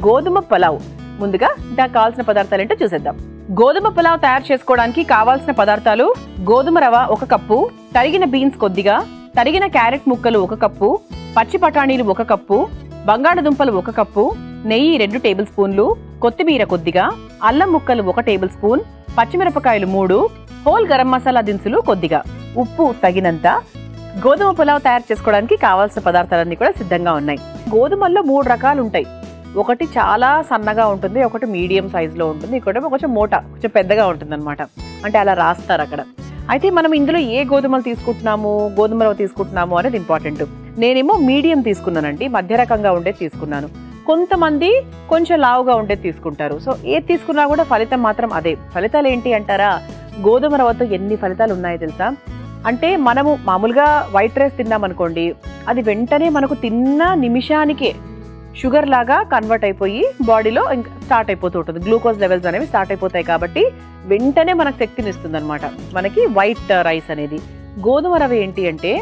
గోధుమ పులావ్. ముందుగా దానికి కావాల్సిన పదార్థాలు ఏంటో చూసేద్దాం. గోధుమ పులావ్ తయారు చేసుకోవడానికి కావాల్సిన పదార్థాలు: గోధుమ రవ 1 కప్పు, తరిగిన బీన్స్ కొద్దిగా, తరిగిన క్యారెట్ ముక్కలు 1 కప్పు, పచ్చి బఠానీలు 1 కప్పు, బంగాళదుంపలు 1 కప్పు, నెయ్యి 2 టేబుల్ స్పూన్లు, కొత్తిమీర కొద్దిగా, అల్లం ముక్కలు 1 టేబుల్ స్పూన్, పచ్చిమిరపకాయలు 3, హోల్ గరం మసాలా దినుసులు కొద్దిగా, ఉప్పు తగినంత. గోధుమ పులావ్ తయారు చేసుకోవడానికి కావాల్సిన పదార్థాలన్నీ కూడా సిద్ధంగా ఉన్నాయి. గోధుమల్లో 3 రకాలు ఉంటాయి. ఒకటి చాలా సన్నగా ఉంటుంది, ఒకటి మీడియం సైజులో ఉంటుంది, ఇంకోటి కొంచెం మోటా, కొంచెం పెద్దగా ఉంటుంది అనమాట. అంటే అలా రాస్తారు అక్కడ. అయితే మనం ఇందులో ఏ గోధుమలు తీసుకుంటున్నాము, గోధుమ రవ్వ తీసుకుంటున్నాము అనేది ఇంపార్టెంట్. నేనేమో మీడియం తీసుకున్నానండి, మధ్య రకంగా ఉండేది తీసుకున్నాను. కొంతమంది కొంచెం లావుగా ఉండేది తీసుకుంటారు. సో ఏది తీసుకున్నా కూడా ఫలితం మాత్రం అదే. ఫలితాలు ఏంటి అంటారా? గోధుమ రవ్వతో ఎన్ని ఫలితాలు ఉన్నాయో తెలుసా? అంటే మనము మామూలుగా వైట్ రైస్ తిన్నామనుకోండి, అది వెంటనే మనకు తిన్న నిమిషానికే షుగర్ లాగా కన్వర్ట్ అయిపోయి బాడీలో ఇంకా స్టార్ట్ అయిపోతూ ఉంటుంది. గ్లూకోజ్ లెవెల్స్ అనేవి స్టార్ట్ అయిపోతాయి కాబట్టి వెంటనే మనకు శక్తిని ఇస్తుంది అనమాట మనకి వైట్ రైస్ అనేది. గోధుమ రవ్వ ఏంటి అంటే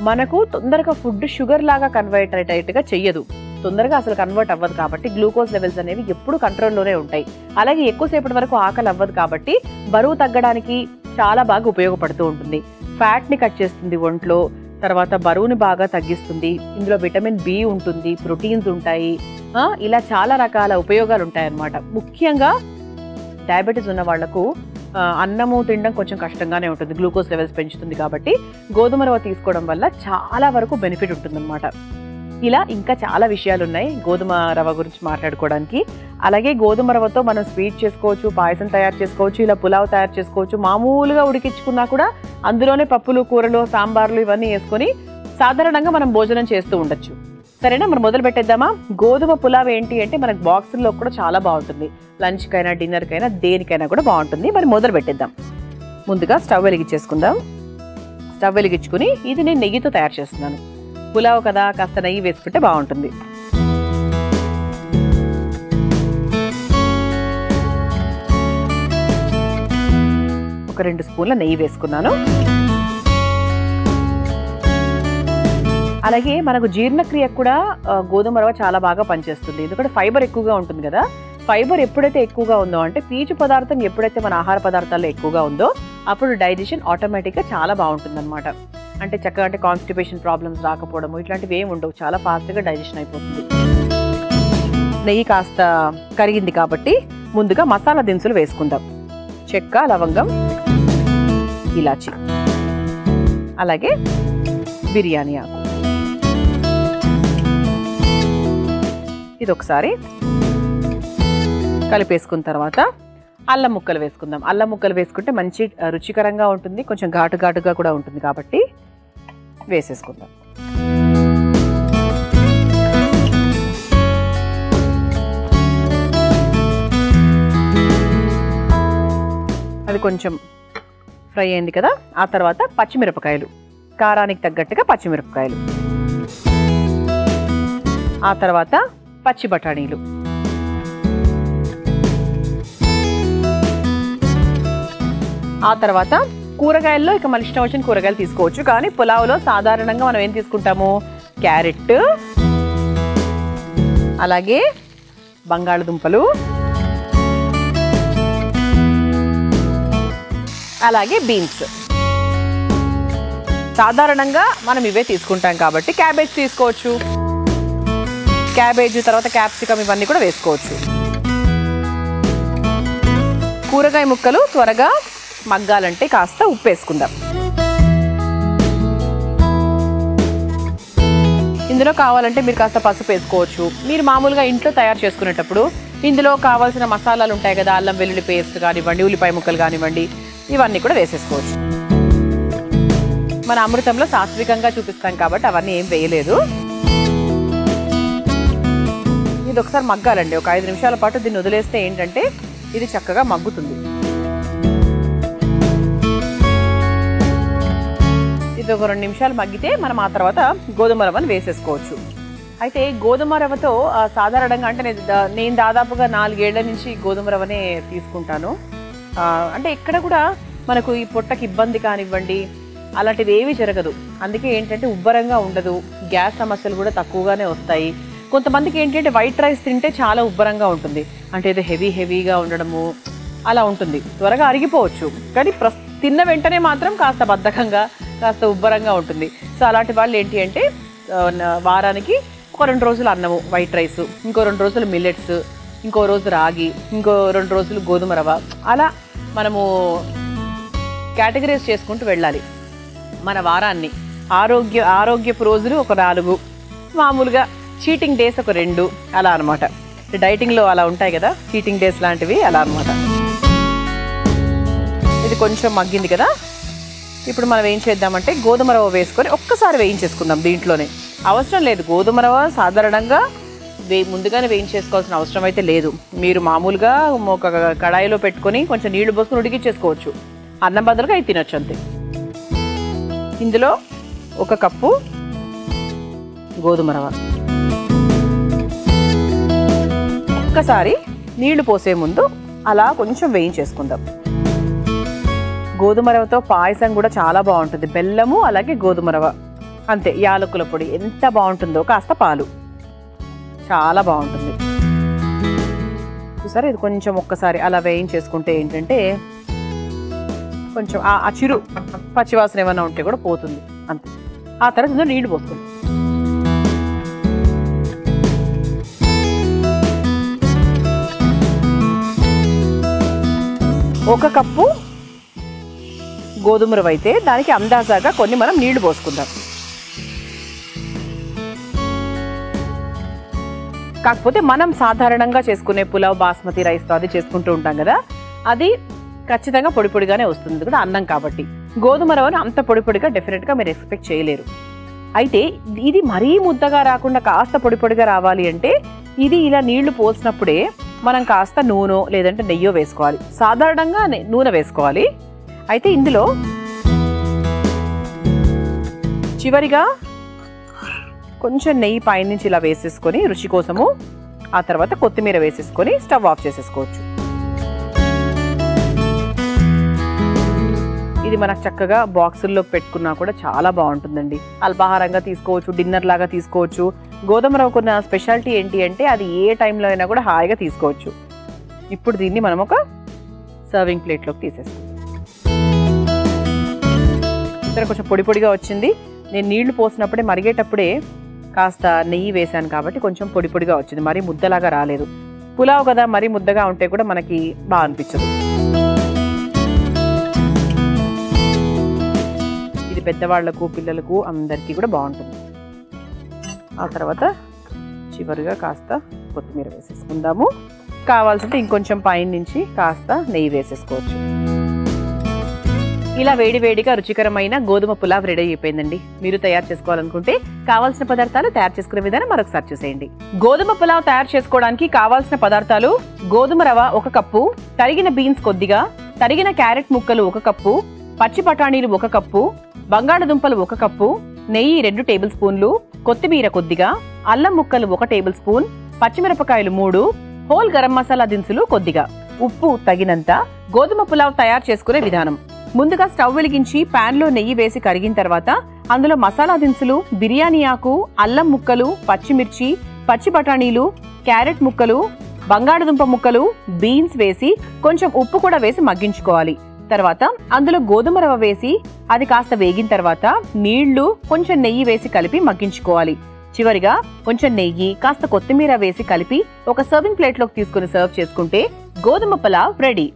మనకు తొందరగా ఫుడ్ షుగర్ లాగా కన్వర్ట్ అయ్యేట్టుగా చెయ్యదు, తొందరగా అసలు కన్వర్ట్ అవ్వదు కాబట్టి గ్లూకోజ్ లెవెల్స్ అనేవి ఎప్పుడు కంట్రోల్లోనే ఉంటాయి. అలాగే ఎక్కువసేపటి వరకు ఆకలి అవ్వదు కాబట్టి బరువు తగ్గడానికి చాలా బాగా ఉపయోగపడుతూ ఉంటుంది. ఫ్యాట్ని కట్ చేస్తుంది ఒంట్లో, తర్వాత బరువుని బాగా తగ్గిస్తుంది. ఇందులో విటమిన్ బి ఉంటుంది, ప్రోటీన్స్ ఉంటాయి, ఇలా చాలా రకాల ఉపయోగాలు ఉంటాయి అన్నమాట. ముఖ్యంగా డయాబెటీస్ ఉన్న వాళ్లకు అన్నము తినడం కొంచెం కష్టంగానే ఉంటుంది, గ్లూకోజ్ లెవెల్స్ పెంచుతుంది కాబట్టి గోధుమ రవ్వ తీసుకోవడం వల్ల చాలా వరకు బెనిఫిట్ ఉంటుందన్నమాట. ఇలా ఇంకా చాలా విషయాలు ఉన్నాయి గోధుమ రవ్వ గురించి మాట్లాడుకోవడానికి. అలాగే గోధుమ రవ్వతో మనం స్వీట్ చేసుకోవచ్చు, పాయసం తయారు చేసుకోవచ్చు, ఇలా పులావ్ తయారు చేసుకోవచ్చు. మామూలుగా ఉడికించుకున్నా కూడా అందులోనే పప్పులు, కూరలు, సాంబార్లు ఇవన్నీ వేసుకొని సాధారణంగా మనం భోజనం చేస్తూ ఉండొచ్చు. సరేనా, మనం మొదలు పెట్టేద్దామా? గోధుమ పులావ్ ఏంటి అంటే మనకు బాక్సుల్లో కూడా చాలా బాగుంటుంది. లంచ్కైనా, డిన్నర్కైనా, దేనికైనా కూడా బాగుంటుంది. మరి మొదలు పెట్టేద్దాం. ముందుగా స్టవ్ వెలిగించేసుకుందాం. స్టవ్ వెలిగించుకుని ఇది నేను నెయ్యితో తయారు చేస్తున్నాను. పులావ్ కదా, కాస్త నెయ్యి వేసుకుంటే బాగుంటుంది. ఒక 2 స్పూన్ల నెయ్యి వేసుకున్నాను. అలాగే మనకు జీర్ణక్రియ కూడా గోధుమ రవ్వ చాలా బాగా పనిచేస్తుంది. ఎందుకంటే ఫైబర్ ఎక్కువగా ఉంటుంది కదా. ఫైబర్ ఎప్పుడైతే ఎక్కువగా ఉందో అంటే పీచు పదార్థం ఎప్పుడైతే మన ఆహార పదార్థాల్లో ఎక్కువగా ఉందో అప్పుడు డైజెషన్ ఆటోమేటిక్గా చాలా బాగుంటుంది అనమాట. అంటే చక్కగా అంటే కాన్స్టిపేషన్ ప్రాబ్లమ్స్ రాకపోవడము ఇట్లాంటివి ఏమి ఉండవు, చాలా ఫాస్ట్గా డైజెషన్ అయిపోతుంది. నెయ్యి కాస్త కరిగింది కాబట్టి ముందుగా మసాలా దినుసులు వేసుకుందాం. చెక్క, లవంగం, ఇలాచి, అలాగే బిర్యానీ ఆకు. ఇది ఒకసారి కలిపేసుకున్న తర్వాత అల్లం ముక్కలు వేసుకుందాం. అల్లం ముక్కలు వేసుకుంటే మంచి రుచికరంగా ఉంటుంది, కొంచెం ఘాటు ఘాటుగా కూడా ఉంటుంది కాబట్టి వేసేసుకుందాం. అది కొంచెం ఫ్రై అయింది కదా. ఆ తర్వాత పచ్చిమిరపకాయలు, కారానికి తగ్గట్టుగా పచ్చిమిరపకాయలు, ఆ తర్వాత పచ్చి బఠానీలు, ఆ తర్వాత కూరగాయల్లో ఇక మన ఇష్టం వచ్చిన కూరగాయలు తీసుకోవచ్చు. కానీ పులావ్లో సాధారణంగా మనం ఏం తీసుకుంటాము? క్యారెట్, అలాగే బంగాళదుంపలు, అలాగే బీన్స్. సాధారణంగా మనం ఇవే తీసుకుంటాం కాబట్టి క్యాబేజ్ తీసుకోవచ్చు. క్యాబేజ్ తర్వాత క్యాప్సికమ్ ఇవన్నీ కూడా వేసుకోవచ్చు. కూరగాయ ముక్కలు త్వరగా మగ్గాలంటే కాస్త ఉప్పు వేసుకుందాం. ఇందులో కావాలంటే మీరు కాస్త పసుపు వేసుకోవచ్చు. మీరు మామూలుగా ఇంట్లో తయారు చేసుకునేటప్పుడు ఇందులో కావాల్సిన మసాలాలు ఉంటాయి కదా, అల్లం వెల్లుల్లి పేస్ట్ కానివ్వండి, ఉల్లిపాయ ముక్కలు కానివ్వండి, ఇవన్నీ కూడా వేసేసుకోవచ్చు. మన అమృతంలో సాత్వికంగా చూపిస్తాం కాబట్టి అవన్నీ ఏం వేయలేదు. ఇది ఒకసారి మగ్గాలండి. ఒక 5 నిమిషాల పాటు దీన్ని వదిలేస్తే ఏంటంటే ఇది చక్కగా మగ్గుతుంది. ఇది ఒక 2 నిమిషాలు మగ్గితే మనం ఆ తర్వాత గోధుమ రవ్వను వేసేసుకోవచ్చు. అయితే గోధుమ రవ్వతో సాధారణంగా అంటే నేను దాదాపుగా 4 ఏళ్ల నుంచి గోధుమ రవ్వనే తీసుకుంటాను. అంటే ఎక్కడ కూడా మనకు ఈ పొట్టకి ఇబ్బంది కానివ్వండి అలాంటిది ఏమీ జరగదు. అందుకే ఏంటంటే ఉబ్బరంగా ఉండదు, గ్యాస్ సమస్యలు కూడా తక్కువగానే వస్తాయి. కొంతమందికి ఏంటంటే వైట్ రైస్ తింటే చాలా ఉబ్బరంగా ఉంటుంది, అంటే ఏదో హెవీగా ఉండడము అలా ఉంటుంది, త్వరగా అరిగిపోవచ్చు. కానీ తిన్న వెంటనే మాత్రం కాస్త బద్ధకంగా కాస్త ఉబ్బరంగా ఉంటుంది. సో అలాంటి వాళ్ళు ఏంటి అంటే వారానికి ఒక 2 రోజులు అన్నము వైట్ రైస్, ఇంకో 2 రోజులు మిల్లెట్స్, ఇంకో రోజు రాగి, ఇంకో 2 రోజులు గోధుమ రవ్వ, అలా మనము కేటగరైజ్ చేసుకుంటూ వెళ్ళాలి మన వారాన్ని. ఆరోగ్యపు రోజులు ఒక 4, మామూలుగా చీటింగ్ డేస్ ఒక 2, అలా అనమాట. డైటింగ్లో అలా ఉంటాయి కదా చీటింగ్ డేస్ లాంటివి, అలా అనమాట. ఇది కొంచెం మగ్గింది కదా, ఇప్పుడు మనం ఏం చేద్దామంటే గోధుమ రవ్వ వేసుకొని ఒక్కసారి వేయించేసుకుందాం. దీంట్లోనే అవసరం లేదు, గోధుమ రవ్వ సాధారణంగా ముందుగానే వేయించేసుకోవాల్సిన అవసరం అయితే లేదు. మీరు మామూలుగా ఒక కడాయిలో పెట్టుకొని కొంచెం నీళ్లు పోసుకొని ఉడికించేసుకోవచ్చు, అన్నం బదులుగా ఇది తినొచ్చు అంతే. ఇందులో 1 కప్పు గోధుమ రవ్వ, ఒక్కసారి నీళ్లు పోసే ముందు అలా కొంచెం వేయించేసుకుందాం. గోధుమ రవ్వతో పాయసం కూడా చాలా బాగుంటుంది, బెల్లము అలాగే గోధుమ రవ్వ అంతే, యాలకుల పొడి ఎంత బాగుంటుందో, కాస్త పాలు, చాలా బాగుంటుంది. చూసారా, ఇది కొంచెం ఒక్కసారి అలా వేయించేసుకుంటే ఏంటంటే కొంచెం ఆ చిరు పచ్చివాసన ఏమైనా ఉంటే కూడా పోతుంది అంతే. ఆ తర్వాత నీళ్లు పోసుకుంటాం. ఒక కప్పు గోధుమ రవ్వ అయితే దానికి అందాజాగా కొన్ని మనం నీళ్లు పోసుకుందాం. కాకపోతే మనం సాధారణంగా చేసుకునే పులావ్ బాస్మతి రైస్తో అది చేసుకుంటూ ఉంటాం కదా, అది ఖచ్చితంగా పొడి పొడిగానే వస్తుంది కూడా అన్నం కాబట్టి. గోధుమ రవ్వను అంత పొడి పొడిగా డెఫినెట్గా మీరు ఎక్స్పెక్ట్ చేయలేరు. అయితే ఇది మరీ ముద్దగా రాకుండా కాస్త పొడి పొడిగా రావాలి అంటే ఇది ఇలా నీళ్లు పోసినప్పుడే మనం కాస్త నూనె లేదంటే నెయ్యో వేసుకోవాలి. సాధారణంగా నూనె వేసుకోవాలి. అయితే ఇందులో చివరిగా కొంచెం నెయ్యి పైనుంచి ఇలా వేసేసుకొని రుచి కోసము, ఆ తర్వాత కొత్తిమీర వేసేసుకొని స్టవ్ ఆఫ్ చేసేసుకోవచ్చు. ఇది మనకు చక్కగా బాక్సుల్లో పెట్టుకున్నా కూడా చాలా బాగుంటుందండి. అల్పాహారంగా తీసుకోవచ్చు, డిన్నర్ లాగా తీసుకోవచ్చు. గోధుమ రవ్వకున్న స్పెషాలిటీ ఏంటి అంటే అది ఏ టైంలో అయినా కూడా హాయిగా తీసుకోవచ్చు. ఇప్పుడు దీన్ని మనం ఒక సర్వింగ్ ప్లేట్లోకి తీసేస్తాం. ఇక్కడ కొంచెం పొడి పొడిగా వచ్చింది. నేను నీళ్లు పోసినప్పుడే మరిగేటప్పుడే కాస్త నెయ్యి వేశాను కాబట్టి కొంచెం పొడి పొడిగా వచ్చింది, మరీ ముద్దలాగా రాలేదు. పులావ్ కదా, మరీ ముద్దగా ఉంటే కూడా మనకి బాగా అనిపించదు. ఇది పెద్దవాళ్లకు పిల్లలకు అందరికీ కూడా బాగుంటుంది. ఆ తర్వాత చివరిగా కాస్త కొత్తిమీర వేసేసుకుందాము. కావాల్సింటే ఇంకొంచెం పైన నుంచి కాస్త నెయ్యి వేసేసుకోవచ్చు. ఇలా వేడివేడిగా రుచికరమైన గోధుమ పులావ్ రెడీ అయిపోయిందండి. మీరు తయారు చేసుకోవాలనుకుంటే కావాల్సిన పదార్థాలు తయారు చేసుకునే విధానం మరొకసారి చూసేయండి. గోధుమ పులావ్ తయారు చేసుకోవడానికి కావాల్సిన పదార్థాలు: గోధుమ రవ్వ 1 కప్పు, తరిగిన బీన్స్ కొద్దిగా, తరిగిన క్యారెట్ ముక్కలు 1 కప్పు, పచ్చి బఠానీలు 1 కప్పు, బంగాళదుంపలు 1 కప్పు, నెయ్యి 2 టేబుల్ స్పూన్లు, కొత్తిమీర కొద్దిగా, అల్లం ముక్కలు 1 టేబుల్ స్పూన్, పచ్చిమిరపకాయలు 3, హోల్ గరం మసాలా దినుసులు కొద్దిగా, ఉప్పు తగినంత. గోధుమ పులావ్ తయారు చేసుకునే విధానం: ముందుగా స్టవ్ వెలిగించి పాన్ లో నెయ్యి వేసి కరిగిన తర్వాత అందులో మసాలా దినుసులు, బిర్యానీ ఆకు, అల్లం ముక్కలు, పచ్చిమిర్చి, పచ్చి బఠానీలు, క్యారెట్ ముక్కలు, బంగాళదుంప ముక్కలు, బీన్స్ వేసి కొంచెం ఉప్పు కూడా వేసి మగ్గించుకోవాలి. తర్వాత అందులో గోధుమ రవ్వ వేసి అది కాస్త వేగిన తర్వాత నీళ్లు, కొంచెం నెయ్యి వేసి కలిపి మగ్గించుకోవాలి. చివరిగా కొంచెం నెయ్యి, కాస్త కొత్తిమీర వేసి కలిపి ఒక సర్వింగ్ ప్లేట్ లోకి తీసుకుని సర్వ్ చేసుకుంటే గోధుమ పులావ్ రెడీ.